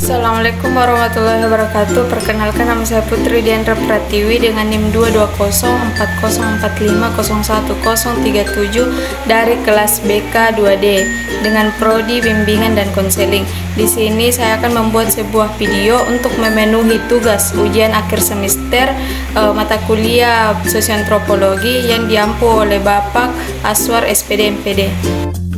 Assalamualaikum warahmatullahi wabarakatuh. Perkenalkan, nama saya Putri Diandra Pratiwi dengan NIM 22040401037 dari kelas BK 2D dengan prodi bimbingan dan konseling. Di sini saya akan membuat sebuah video untuk memenuhi tugas ujian akhir semester mata kuliah Sosiantropologi yang diampu oleh Bapak Aswar SPD MPD.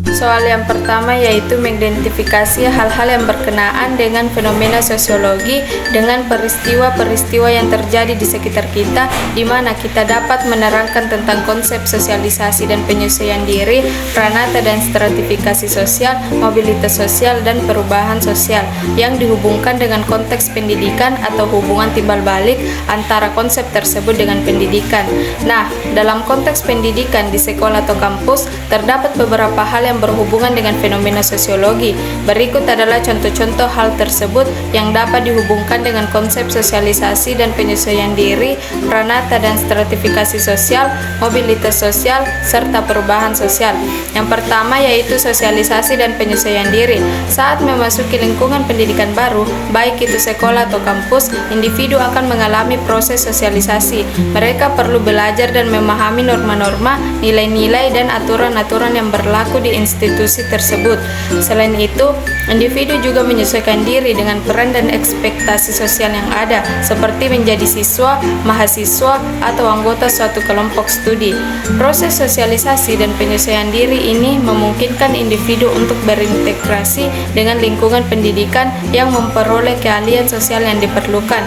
Soal yang pertama yaitu mengidentifikasi hal-hal yang berkenaan dengan fenomena sosiologi dengan peristiwa-peristiwa yang terjadi di sekitar kita, di mana kita dapat menerangkan tentang konsep sosialisasi dan penyesuaian diri, pranata dan stratifikasi sosial, mobilitas sosial, dan perubahan sosial yang dihubungkan dengan konteks pendidikan atau hubungan timbal balik antara konsep tersebut dengan pendidikan. Nah, dalam konteks pendidikan di sekolah atau kampus, terdapat beberapa hal yang berhubungan dengan fenomena sosiologi. Berikut adalah contoh-contoh hal tersebut yang dapat dihubungkan dengan konsep sosialisasi dan penyesuaian diri, pranata dan stratifikasi sosial, mobilitas sosial, serta perubahan sosial. Yang pertama yaitu sosialisasi dan penyesuaian diri. Saat memasuki lingkungan pendidikan baru, baik itu sekolah atau kampus, individu akan mengalami proses sosialisasi. Mereka perlu belajar dan memahami norma-norma, nilai-nilai, dan aturan-aturan yang berlaku di institusi tersebut. Selain itu, individu juga menyesuaikan diri dengan peran dan ekspektasi sosial yang ada, seperti menjadi siswa, mahasiswa, atau anggota suatu kelompok studi. Proses sosialisasi dan penyesuaian diri ini memungkinkan individu untuk berintegrasi dengan lingkungan pendidikan yang memperoleh keahlian sosial yang diperlukan.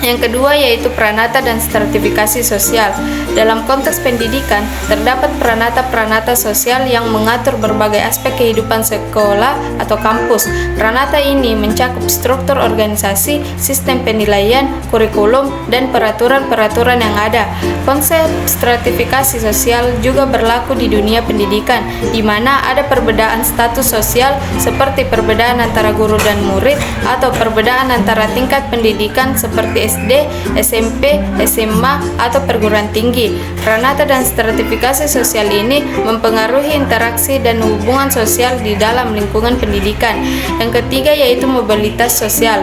Yang kedua yaitu pranata dan stratifikasi sosial. Dalam konteks pendidikan, terdapat pranata-pranata sosial yang mengatur berbagai aspek kehidupan sekolah atau kampus. Pranata ini mencakup struktur organisasi, sistem penilaian, kurikulum, dan peraturan-peraturan yang ada. Konsep stratifikasi sosial juga berlaku di dunia pendidikan, di mana ada perbedaan status sosial seperti perbedaan antara guru dan murid atau perbedaan antara tingkat pendidikan seperti SD, SMP, SMA, atau perguruan tinggi. Pranata dan stratifikasi sosial ini mempengaruhi interaksi dan hubungan sosial di dalam lingkungan pendidikan. Yang ketiga yaitu mobilitas sosial.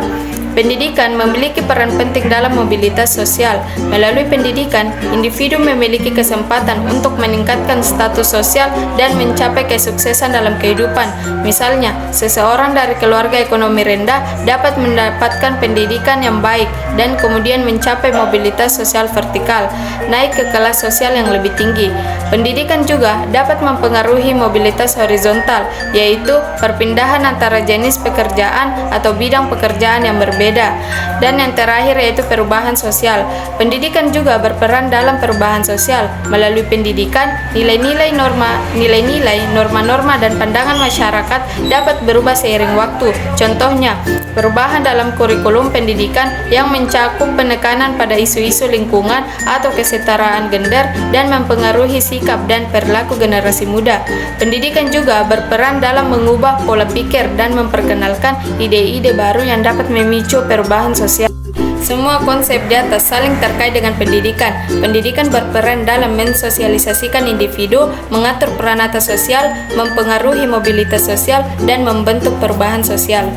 Pendidikan memiliki peran penting dalam mobilitas sosial. Melalui pendidikan, individu memiliki kesempatan untuk meningkatkan status sosial dan mencapai kesuksesan dalam kehidupan. Misalnya, seseorang dari keluarga ekonomi rendah dapat mendapatkan pendidikan yang baik dan kemudian mencapai mobilitas sosial vertikal, naik ke kelas sosial yang lebih tinggi. Pendidikan juga dapat mempengaruhi mobilitas horizontal, yaitu perpindahan antara jenis pekerjaan atau bidang pekerjaan yang berbeda. Dan yang terakhir yaitu perubahan sosial. Pendidikan juga berperan dalam perubahan sosial. Melalui pendidikan, nilai-nilai, norma-norma, dan pandangan masyarakat dapat berubah seiring waktu. Contohnya, perubahan dalam kurikulum pendidikan yang mencakup penekanan pada isu-isu lingkungan atau kesetaraan gender dan mempengaruhi sikap dan perilaku generasi muda. Pendidikan juga berperan dalam mengubah pola pikir dan memperkenalkan ide-ide baru yang dapat memicu perubahan sosial. Semua konsep di atas saling terkait dengan pendidikan. Pendidikan berperan dalam mensosialisasikan individu, mengatur pranata sosial, mempengaruhi mobilitas sosial, dan membentuk perubahan sosial.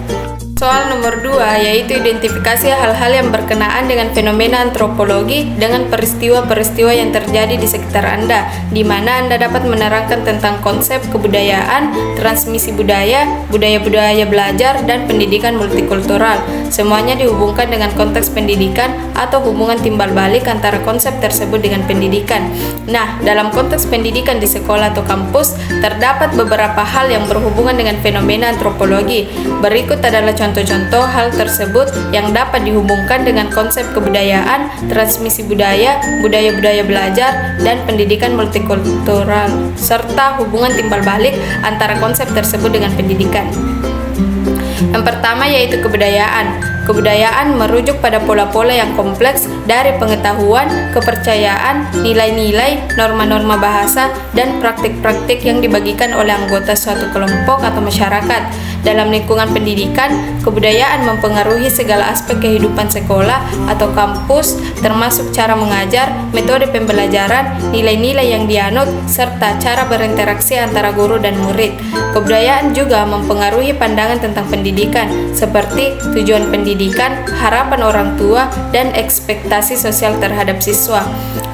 Soal nomor 2 yaitu identifikasi hal-hal yang berkenaan dengan fenomena antropologi dengan peristiwa-peristiwa yang terjadi di sekitar Anda, di mana Anda dapat menerangkan tentang konsep kebudayaan, transmisi budaya, budaya-budaya belajar, dan pendidikan multikultural. Semuanya dihubungkan dengan konteks pendidikan atau hubungan timbal balik antara konsep tersebut dengan pendidikan. Nah, dalam konteks pendidikan di sekolah atau kampus, terdapat beberapa hal yang berhubungan dengan fenomena antropologi. Berikut adalah contoh-contoh hal tersebut yang dapat dihubungkan dengan konsep kebudayaan, transmisi budaya, budaya-budaya belajar, dan pendidikan multikultural, serta hubungan timbal balik antara konsep tersebut dengan pendidikan. Yang pertama yaitu kebudayaan. Kebudayaan merujuk pada pola-pola yang kompleks dari pengetahuan, kepercayaan, nilai-nilai, norma-norma bahasa, dan praktik-praktik yang dibagikan oleh anggota suatu kelompok atau masyarakat. Dalam lingkungan pendidikan, kebudayaan mempengaruhi segala aspek kehidupan sekolah atau kampus, termasuk cara mengajar, metode pembelajaran, nilai-nilai yang dianut, serta cara berinteraksi antara guru dan murid. Kebudayaan juga mempengaruhi pandangan tentang pendidikan, seperti tujuan pendidikan, harapan orang tua, dan ekspektasi sosial terhadap siswa.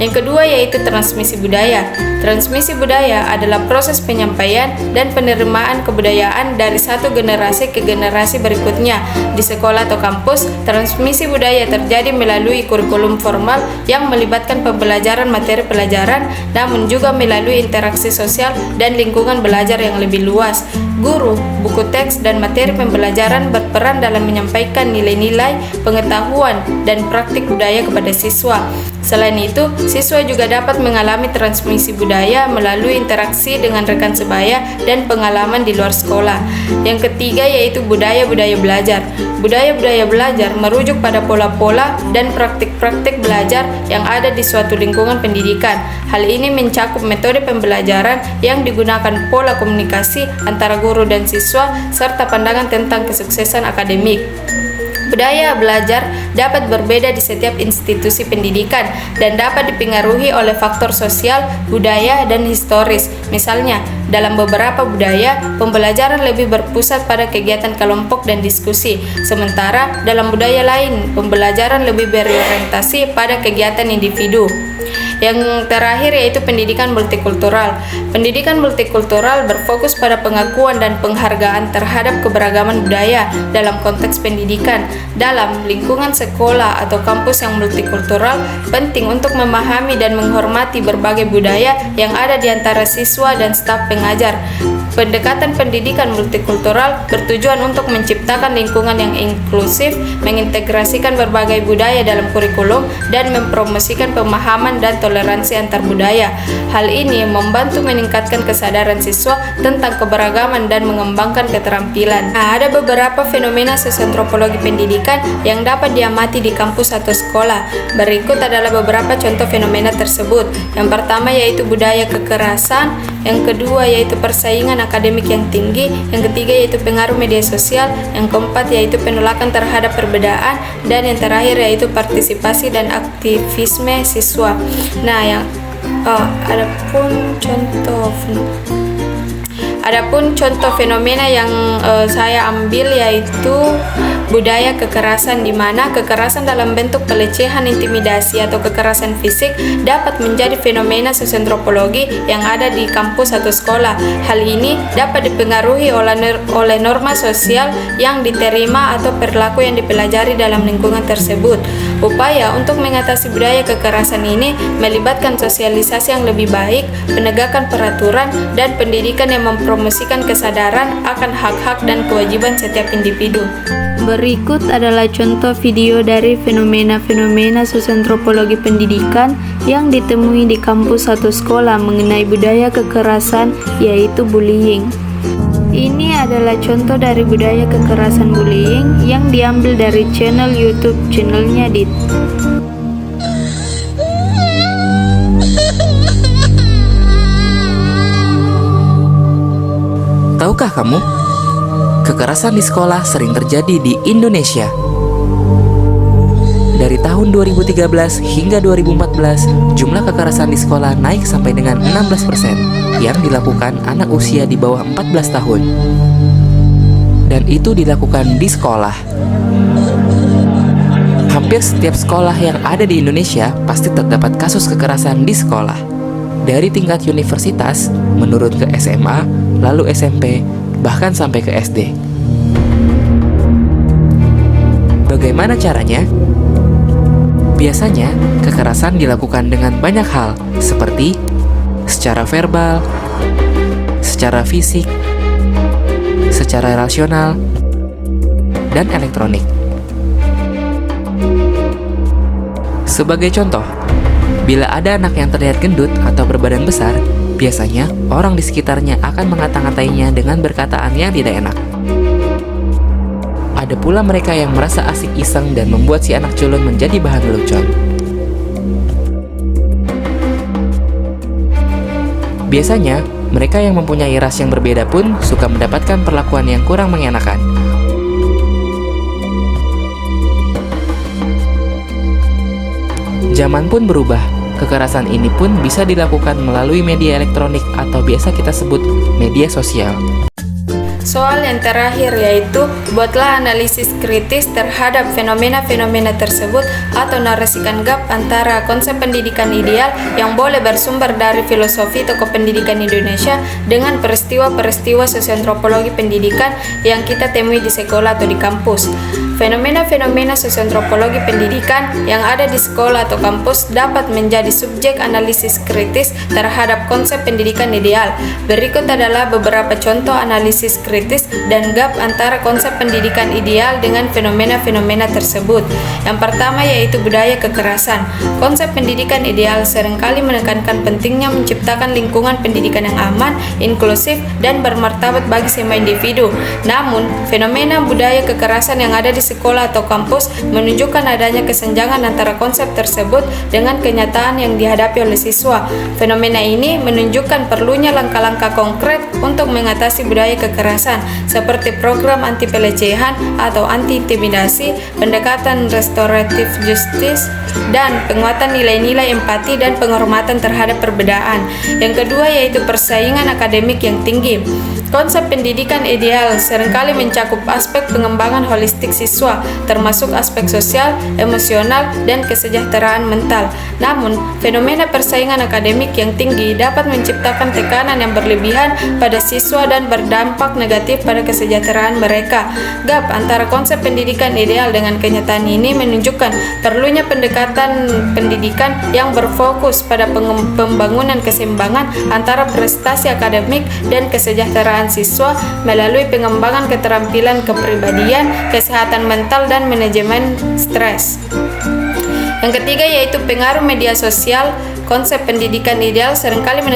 Yang kedua yaitu transmisi budaya. Transmisi budaya adalah proses penyampaian dan penerimaan kebudayaan dari satu generasi ke generasi berikutnya. Di sekolah atau kampus, transmisi budaya terjadi melalui kurikulum formal yang melibatkan pembelajaran materi pelajaran, namun juga melalui interaksi sosial dan lingkungan belajar yang lebih luas. Guru, buku teks, dan materi pembelajaran berperan dalam menyampaikan nilai-nilai, pengetahuan, dan praktik budaya kepada siswa. Selain itu, siswa juga dapat mengalami transmisi budaya melalui interaksi dengan rekan sebaya dan pengalaman di luar sekolah. Yang ketiga yaitu budaya-budaya belajar. Budaya-budaya belajar merujuk pada pola-pola dan praktik-praktik belajar yang ada di suatu lingkungan pendidikan. Hal ini mencakup metode pembelajaran yang digunakan, pola komunikasi antara guru dan siswa, serta pandangan tentang kesuksesan akademik. Budaya belajar dapat berbeda di setiap institusi pendidikan dan dapat dipengaruhi oleh faktor sosial, budaya, dan historis. Misalnya, dalam beberapa budaya, pembelajaran lebih berpusat pada kegiatan kelompok dan diskusi, sementara dalam budaya lain, pembelajaran lebih berorientasi pada kegiatan individu. Yang terakhir yaitu pendidikan multikultural. Pendidikan multikultural berfokus pada pengakuan dan penghargaan terhadap keberagaman budaya dalam konteks pendidikan. Dalam lingkungan sekolah atau kampus yang multikultural, penting untuk memahami dan menghormati berbagai budaya yang ada di antara siswa dan staf pengajar. Pendekatan pendidikan multikultural bertujuan untuk menciptakan lingkungan yang inklusif, mengintegrasikan berbagai budaya dalam kurikulum, dan mempromosikan pemahaman dan toleransi antar budaya. Hal ini membantu meningkatkan kesadaran siswa tentang keberagaman dan mengembangkan keterampilan. Nah, ada beberapa fenomena sosiantropologi pendidikan yang dapat diamati di kampus atau sekolah. Berikut adalah beberapa contoh fenomena tersebut. Yang pertama yaitu budaya kekerasan, yang kedua yaitu persaingan akademik yang tinggi, yang ketiga yaitu pengaruh media sosial, yang keempat yaitu penolakan terhadap perbedaan, dan yang terakhir yaitu partisipasi dan aktivisme siswa. Nah, Adapun contoh fenomena yang saya ambil yaitu budaya kekerasan, di mana kekerasan dalam bentuk pelecehan, intimidasi, atau kekerasan fisik dapat menjadi fenomena sosiantropologi yang ada di kampus atau sekolah. Hal ini dapat dipengaruhi oleh norma sosial yang diterima atau perilaku yang dipelajari dalam lingkungan tersebut. Upaya untuk mengatasi budaya kekerasan ini melibatkan sosialisasi yang lebih baik, penegakan peraturan, dan pendidikan yang mempromosikan kesadaran akan hak-hak dan kewajiban setiap individu. Berikut adalah contoh video dari fenomena-fenomena sosiantropologi pendidikan yang ditemui di kampus atau sekolah mengenai budaya kekerasan, yaitu bullying. Ini adalah contoh dari budaya kekerasan bullying yang diambil dari channel YouTube channelnya Dit. Tahukah kamu, kekerasan di sekolah sering terjadi di Indonesia. Dari tahun 2013 hingga 2014, jumlah kekerasan di sekolah naik sampai dengan 16% yang dilakukan anak usia di bawah 14 tahun. Dan itu dilakukan di sekolah. Hampir setiap sekolah yang ada di Indonesia pasti terdapat kasus kekerasan di sekolah. Dari tingkat universitas, menurun ke SMA, lalu SMP, bahkan sampai ke SD. Bagaimana caranya? Biasanya, kekerasan dilakukan dengan banyak hal, seperti secara verbal, secara fisik, secara rasional, dan elektronik. Sebagai contoh, bila ada anak yang terlihat gendut atau berbadan besar, biasanya orang di sekitarnya akan mengata-ngatainya dengan perkataan yang tidak enak. Ada pula mereka yang merasa asik iseng dan membuat si anak culun menjadi bahan lelucon. Biasanya, Mereka yang mempunyai ras yang berbeda pun suka mendapatkan perlakuan yang kurang mengenakan. Zaman pun berubah. Kekerasan ini pun bisa dilakukan melalui media elektronik atau biasa kita sebut media sosial. Soal yang terakhir yaitu, buatlah analisis kritis terhadap fenomena-fenomena tersebut atau narasikan gap antara konsep pendidikan ideal yang boleh bersumber dari filosofi tokoh pendidikan Indonesia dengan peristiwa-peristiwa sosioantropologi pendidikan yang kita temui di sekolah atau di kampus. Fenomena-fenomena sosioantropologi pendidikan yang ada di sekolah atau kampus dapat menjadi subjek analisis kritis terhadap konsep pendidikan ideal. Berikut adalah beberapa contoh analisis kritis dan gap antara konsep pendidikan ideal dengan fenomena-fenomena tersebut. Yang pertama yaitu budaya kekerasan. Konsep pendidikan ideal seringkali menekankan pentingnya menciptakan lingkungan pendidikan yang aman, inklusif, dan bermartabat bagi semua individu. Namun, fenomena budaya kekerasan yang ada di sekolah atau kampus menunjukkan adanya kesenjangan antara konsep tersebut dengan kenyataan yang dihadapi oleh siswa. Fenomena ini menunjukkan perlunya langkah-langkah konkret untuk mengatasi budaya kekerasan, seperti program anti pelecehan atau anti intimidasi, pendekatan restoratif justice, dan penguatan nilai-nilai empati dan penghormatan terhadap perbedaan. Yang kedua yaitu persaingan akademik yang tinggi. Konsep pendidikan ideal seringkali mencakup aspek pengembangan holistik siswa, termasuk aspek sosial, emosional, dan kesejahteraan mental. Namun, fenomena persaingan akademik yang tinggi dapat menciptakan tekanan yang berlebihan pada siswa dan berdampak negatif pada kesejahteraan mereka. Gap antara konsep pendidikan ideal dengan kenyataan ini menunjukkan perlunya pendekatan pendidikan yang berfokus pada pembangunan keseimbangan antara prestasi akademik dan kesejahteraan siswa melalui pengembangan keterampilan kepribadian, kesehatan mental, dan manajemen stres. Yang ketiga yaitu pengaruh media sosial. Konsep pendidikan ideal seringkali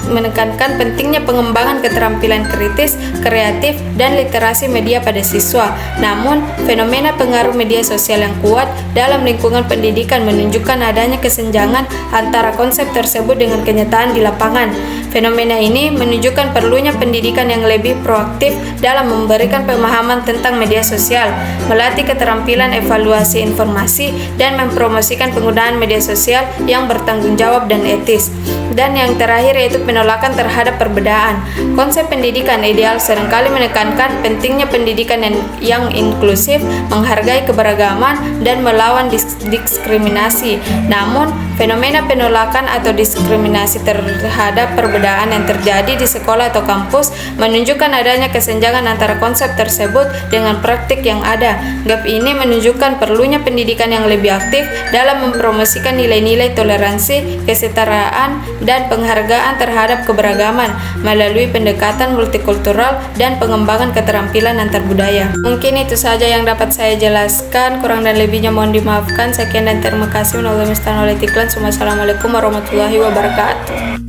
menekankan pentingnya pengembangan keterampilan kritis, kreatif, dan literasi media pada siswa. Namun, fenomena pengaruh media sosial yang kuat dalam lingkungan pendidikan menunjukkan adanya kesenjangan antara konsep tersebut dengan kenyataan di lapangan. Fenomena ini menunjukkan perlunya pendidikan yang lebih proaktif dalam memberikan pemahaman tentang media sosial, melatih keterampilan evaluasi informasi, dan mempromosikan penggunaan media sosial yang bertanggung jawab dan etis. Dan yang terakhir yaitu penolakan terhadap perbedaan. Konsep pendidikan ideal seringkali menekankan pentingnya pendidikan yang inklusif, menghargai keberagaman, dan melawan diskriminasi. Namun, fenomena penolakan atau diskriminasi terhadap perbedaan yang terjadi di sekolah atau kampus menunjukkan adanya kesenjangan antara konsep tersebut dengan praktik yang ada. Gap ini menunjukkan perlunya pendidikan yang lebih aktif dalam mempromosikan nilai-nilai toleransi, kesetaraan, dan penghargaan terhadap keberagaman melalui pendekatan multikultural dan pengembangan keterampilan antar budaya. Mungkin itu saja yang dapat saya jelaskan, kurang dan lebihnya mohon dimaafkan. Sekian dan terima kasih. Wassalamualaikum warahmatullahi wabarakatuh.